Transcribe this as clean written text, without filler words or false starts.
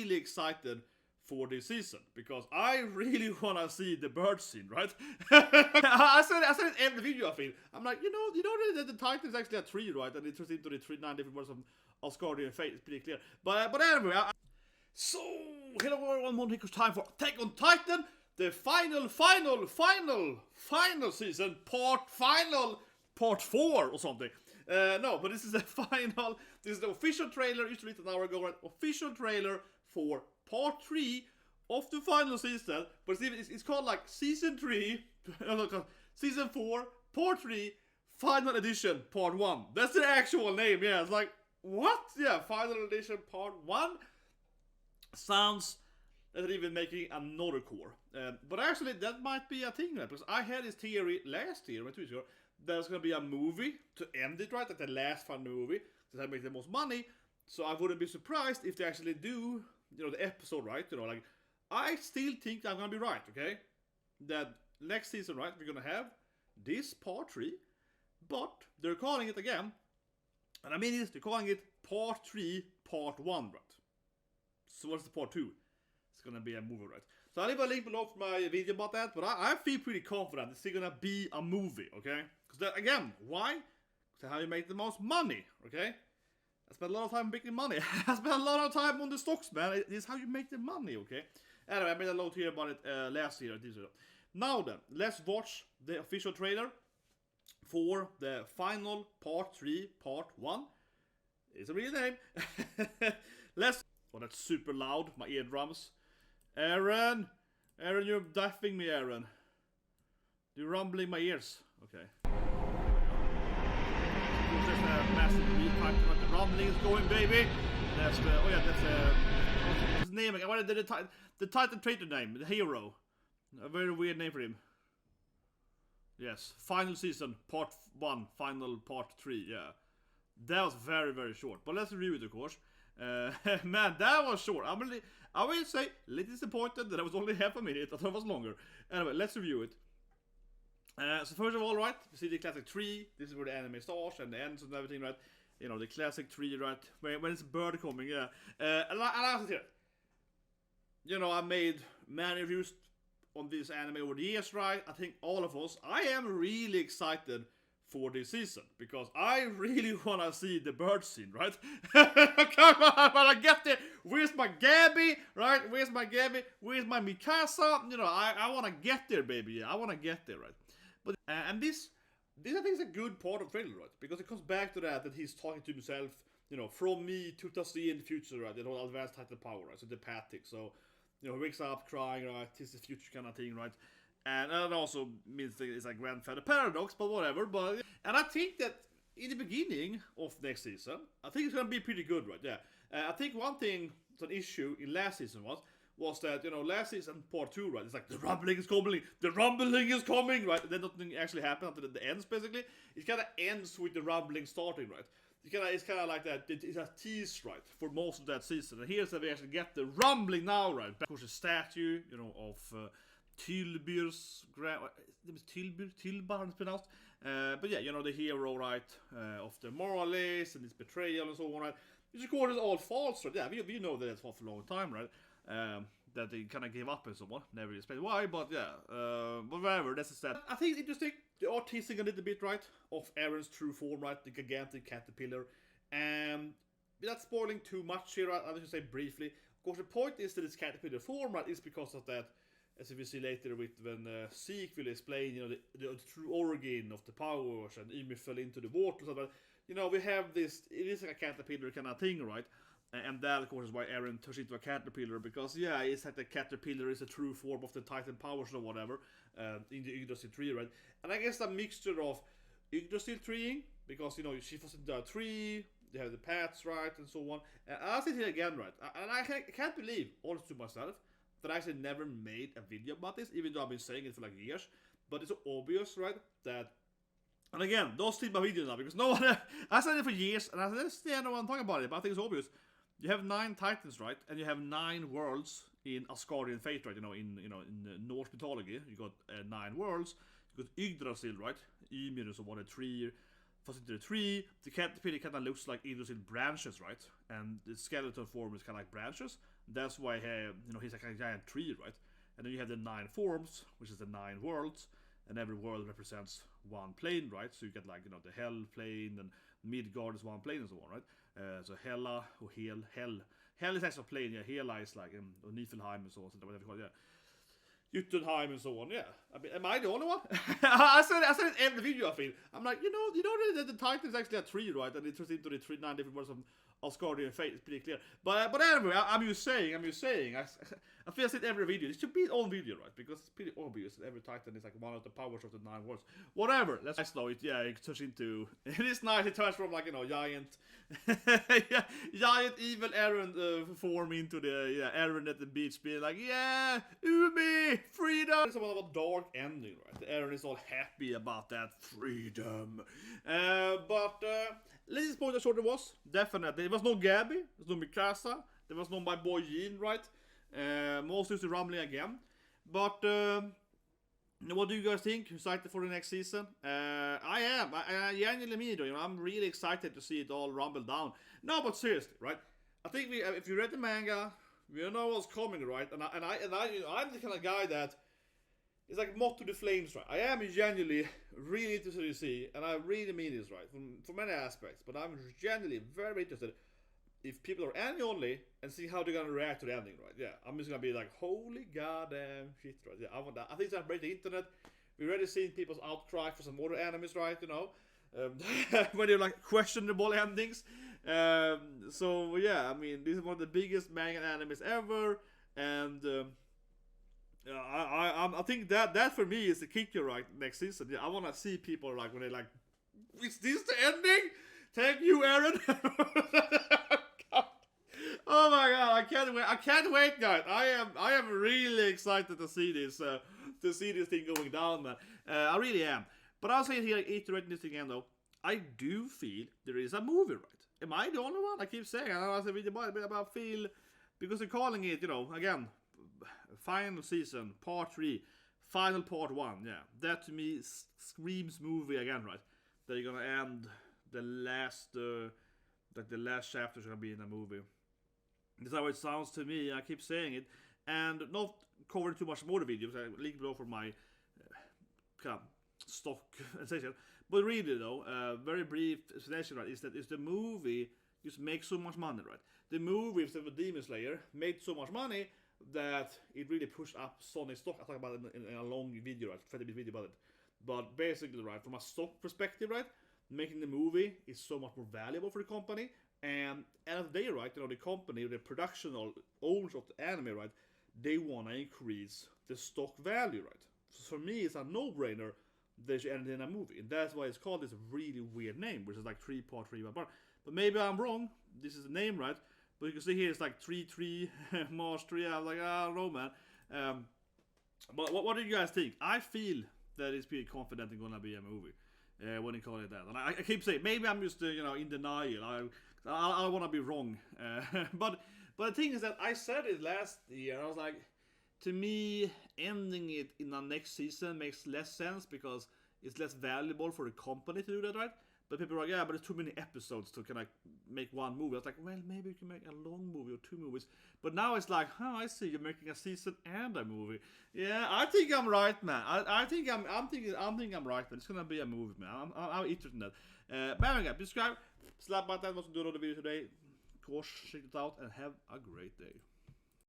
really excited for this season because I really want to see the bird scene, right? I said it in every video I feel. I'm like, you know the title is actually a tree, right? And it turns into the 9 different words of Asgardian fate. It's pretty clear. But anyway, so hello everyone, it's time for Attack on Titan, the final season, part 4 or something. No, but this is the final. This is the official trailer. It's written an hour ago, right? Official trailer for part 3 of the final season. But it's called like season 3, season 4, part 3, final edition, part 1. That's the actual name. Yeah, it's like what? Yeah, final edition, part 1. Sounds that they're even making another Cour. But actually, that might be a thing, right? Because I had this theory last year, 2 years ago. There's gonna be a movie to end it, right? Like the last final movie that make the most money. So I wouldn't be surprised if they actually do, the episode, right? Like I still think I'm gonna be right, okay? That next season, right? We're gonna have this part 3, but they're calling it again, and I mean they're calling it part 3, part 1, right? So what's the part 2? It's gonna be a movie, right? So I'll leave a link below for my video about that, but I feel pretty confident it's still gonna be a movie, okay? Because again, why? Because how you make the most money, okay? I spent a lot of time making money. I spent a lot of time on the stocks, man. It's how you make the money, okay? Anyway, I made a lot here about it last year. Now then, let's watch the official trailer for the final part 3, part 1. It's a real name. Let's... Oh, that's super loud. My eardrums. Eren, you're deafening me, Eren. You're rumbling my ears. Okay. There's a massive repack when the rumbling is going, baby. That's what's his name again? What is the Titan traitor name? The hero. A very weird name for him. Yes, final season, part 1, final part 3. Yeah, that was very, very short. But let's review it, of course. Man, that was short. I will say, a little disappointed that it was only half a minute. I thought it was longer. Anyway, let's review it. So first of all, right, you see the classic tree. This is where the anime starts and the ends and everything, right? The classic tree, right? When it's a bird coming, yeah. And I was here. I made many reviews on this anime over the years, right? I think all of us. I am really excited for this season because I really want to see the bird scene, right? Come on, when I get there, where's my Gabby, right? Where's my Mikasa? I want to get there, baby. I want to get there, right? But and this I think is a good part of the trailer, right? Because it comes back to that he's talking to himself, from me to see in the future, right? Advanced Titan power, right? So telepathic. So he wakes up crying, right? It's the future kind of thing, right? And it also means that it's a grandfather paradox, but whatever. And I think that in the beginning of next season, I think it's gonna be pretty good, right? Yeah. I think one thing, an issue in last season was that last season part 2, right? It's like the rumbling is coming, right? And then nothing actually happened until the ends, basically. It kind of ends with the rumbling starting, right? It's kind of like that. It's a tease, right, for most of that season. And here's that we actually get the rumbling now, right? Of course, the statue, of. Tilbyr's Tilbar it's pronounced. But yeah, the hero, right, of the moralists and his betrayal and so on, right? Which of course is all false, right? Yeah, we know that it's false for a long time, right? That they kind of gave up and so on. Never explained why, but yeah. But whatever, that's just that. I think it's interesting. They are teasing a little bit, right, of Eren's true form, right? The gigantic caterpillar. Without spoiling too much here, right? I'll just say briefly. Of course, the point is that it's caterpillar form, right, is because of that. As we see later when Zeke will explain, the true origin of the powers and Ymir fell into the water. So that, we have this, it is like a caterpillar kind of thing, right? And that, of course, is why Eren turns into a caterpillar. Because, yeah, it's like the caterpillar is a true form of the Titan powers or whatever in the Yggdrasil tree, right? And I guess a mixture of Yggdrasil treeing, because, she falls into a tree, they have the paths, right, and so on. And I'll say it again, right? And I can't believe, honestly to myself, that I actually never made a video about this, even though I've been saying it for like years. But it's so obvious, right, that... And again, don't steal my video now, because no one... I said it for years, and I said, no one talking about it, but I think it's obvious. You have 9 Titans, right, and you have 9 worlds in Asgardian fate, right, in Norse mythology. You got 9 worlds. You got Yggdrasil, right, Ymir, so what, a tree... Falls into the tree. The caterpillar kind of looks like Yggdrasil branches, right? And the skeleton form is kind of like branches. That's why he's like a giant tree, right? And then you have the 9 forms, which is the 9 worlds, and every world represents one plane, right? So you get like the Hell plane, and Midgard is one plane, and so on, right? So Hela or Hell is actually a plane, yeah. Hela is like Niflheim and so on, whatever you call it, yeah. Jotunheim and so on, yeah. I mean, am I the only one? I said it every video I feel. I'm like, the title is actually a tree, right? And it turns into the 9 different words of Asgardian fate. It's pretty clear. But anyway, I'm just saying. I feel I said every video. It should be its own video, right? Because it's pretty obvious that every titan is like one of the powers of the 9 worlds. Whatever. Let's slow it. Yeah, it turns into. It is nice. It turns from like giant, giant evil Eren form into the Eren at the beach, being like, yeah, Umi, freedom. It's about a dark ending, right? Eren is all happy about that freedom. But least point short it was definitely. There was no Gabby. There was no Mikasa. There was no my boy Yin, right? Most used to rumbling again. But what do you guys think? Excited for the next season? I am. I genuinely mean it. I'm really excited to see it all rumble down. No, but seriously, right? I think if you read the manga, we know what's coming, right? And I'm the kind of guy that is like moth to the flames, right? I am genuinely really interested to see, and I really mean this, right? From many aspects, but I'm genuinely very interested if people are anime only and see how they're gonna react to the ending, right? Yeah, I'm just gonna be like, holy goddamn shit, right? Yeah, I want that. I think it's gonna break the internet. We've already seen people's outcry for some more animes, right? When they're like questionable endings. So yeah, I mean, this is one of the biggest manga animes ever, and I think that for me is the kicker, right? Next season, yeah, I want to see people like when they like, is this the ending? Thank you, Eren. Oh my god, I can't wait, guys. I am really excited to see this thing going down, man. I really am. But I'll say here, iterating this thing again though, I do feel there is a movie, right? Am I the only one? I keep saying, I know I said really about I feel, because they're calling it, again, Final Season, Part 3, Final Part 1, yeah. That to me screams movie again, right? They're gonna end the last, the last chapter is gonna be in a movie. That's how it sounds to me. I keep saying it, and not covering too much more the videos. I link below for my kind of stock session. But really though, very brief explanation, right? Is that the movie just makes so much money, right? The movie of Demon Slayer made so much money that it really pushed up Sony's stock. I talk about it in a long video, right? 20-minute video about it. But basically, right, from a stock perspective, right, making the movie is so much more valuable for the company. And end of the day, right, the company, the production owners of the anime, right, they want to increase the stock value, right? So for me, it's a no-brainer they should end in a movie. And that's why it's called this really weird name, which is like 3-part, 3-part. But maybe I'm wrong. This is the name, right? But you can see here it's like 3-3, March 3. I'm like, I don't know, man. But what do you guys think? I feel that it's pretty confident it's gonna be a movie when you call it that. And I keep saying, maybe I'm just in denial. I want to be wrong. But the thing is that I said it last year. I was like, to me, ending it in the next season makes less sense because it's less valuable for the company to do that, right? But people are like, yeah, but it's too many episodes to kind of make one movie. I was like, well, maybe you can make a long movie or 2 movies. But now it's like, I see you're making a season and a movie. Yeah, I think I'm right, man. I think I'm right, man. It's gonna be a movie, man. I'm interested in that. But anyway, subscribe, slap button. What's to do on the video today? Of course, check it out and have a great day.